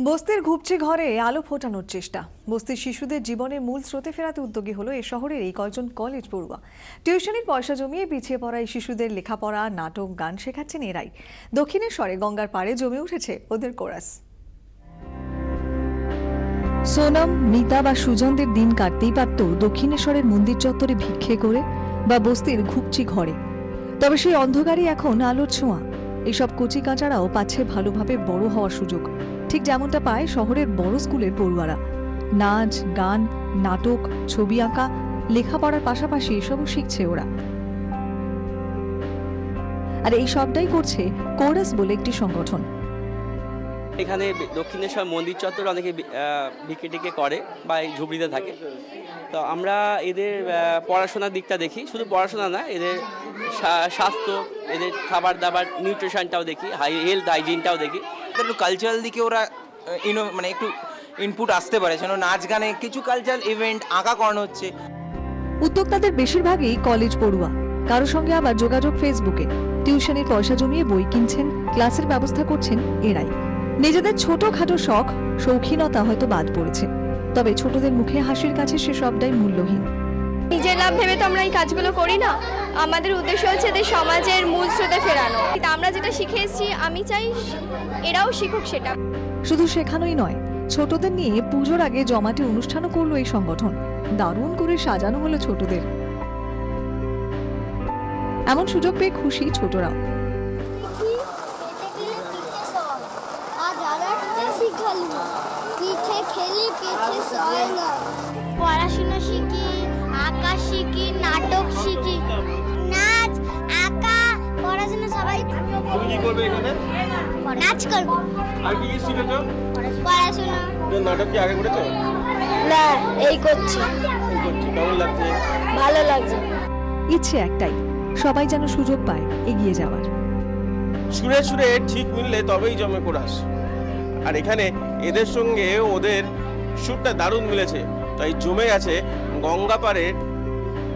বস্তির ঘুপচি ঘরে আলো ফোটানোর চেষ্টা। বস্তির শিশুদের জীবনের মূল স্রোতে ফেরাতে উদ্যোগী হলো এই শহরের এই কয়েকজন কলেজ পড়ুয়া। টিউশনির পয়সা জমিয়ে পিছিয়ে পড়া এই শিশুদের লেখাপড়া, নাটক, গান শেখাচ্ছেন এরাই। দক্ষিণেশ্বরে গঙ্গার পাড়ে জমে উঠেছে ওদের কোরাস। সোনম, মিতা বা সুজনদের দিন কাটতেই পারত দক্ষিণেশ্বরের মন্দির চত্বরে ভিক্ষে করে বা বস্তির ঘুপচি ঘরে। তবে সেই অন্ধকারই এখন আলোর ছোঁয়া। এইসব কচি কাঁচারাও পাচ্ছে ভালোভাবে বড় হওয়ার সুযোগ, ঠিক যেমনটা পায় শহরের বড় স্কুলের পড়ুয়ারা। নাচ, গান, নাটক, ছবি আঁকা, লেখাপড়ার পাশাপাশি এসবও শিখছে ওরা। আর এই সবটাই করছে কোরাস বলে একটি সংগঠন। এখানে দক্ষিণেশ্বর মন্দির চত্বর অনেকে ভিক্ষে টিকে করে বা এই ঝুপড়িতে থাকে। তো আমরা এদের পড়াশোনার দিকটা দেখি, শুধু পড়াশোনা না, এদের স্বাস্থ্য, এদের খাবার দাবার, নিউট্রিশনটাও দেখি, হেলথ হাইজিনটাও দেখি। একটু কালচারাল দিকে ওরা মানে একটু ইনপুট আসতে পারে, যেন নাচ গানে কিছু কালচারাল ইভেন্ট আঁকা করানো হচ্ছে। উদ্যোক্তাদের বেশিরভাগই কলেজ পড়ুয়া, কারোর সঙ্গে আবার যোগাযোগ ফেসবুকে। টিউশনের পয়সা জমিয়ে বই কিনছেন, ক্লাসের ব্যবস্থা করছেন এরাই। নিজেদের ছোটখাটো শখ, শৌখিনতা হয়তো বাদ পড়েছে, তবে ছোটদের মুখে হাসির কাছে সে সবটাই মূল্যহীন। নিজের লাভ ভেবে তো আমরা এই কাজগুলো করি না। আমাদের উদ্দেশ্য হচ্ছে এদের সমাজের মূল স্রোতে ফেরানো। আমরা যেটা শিখে এসেছি, আমি চাই এরাও শিখুক সেটা। শুধু শেখানোই নয়, ছোটদের নিয়ে পুজোর আগে জমাটি অনুষ্ঠানও করলো এই সংগঠন। দারুণ করে সাজানো হলো ছোটদের। এমন সুযোগ পেয়ে খুশি ছোটরাও। পড়াশোনা শিখি, আঁকা শিখি, নাটক শিখি, নাচ, আঁকা, পড়াশোনা সবাই। তুমি কি করবে এখানে? নাচ করব। আর কি শিখেছো? পড়াশোনা। তুমি নাটক কি আগে করেছো? না, এই করছি। কেমন লাগছে? ভালো লাগছে। ইচ্ছে একটাই, সবাই যেন সুযোগ পায় এগিয়ে যাওয়ার। সুরে সুরে ঠিক মিললে তবেই জমে কোরাস। আর এখানে এদের সঙ্গে ওদের সুরটা দারুণ মিলেছে, তাই জমে গেছে গঙ্গা পাড়ের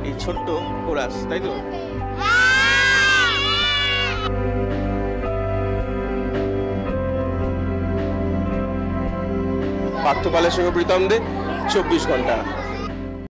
এই ছোট্ট কোরাস, তাই তো? পার্থ পালের সঙ্গে প্রীতম দে, 24 ঘন্টা।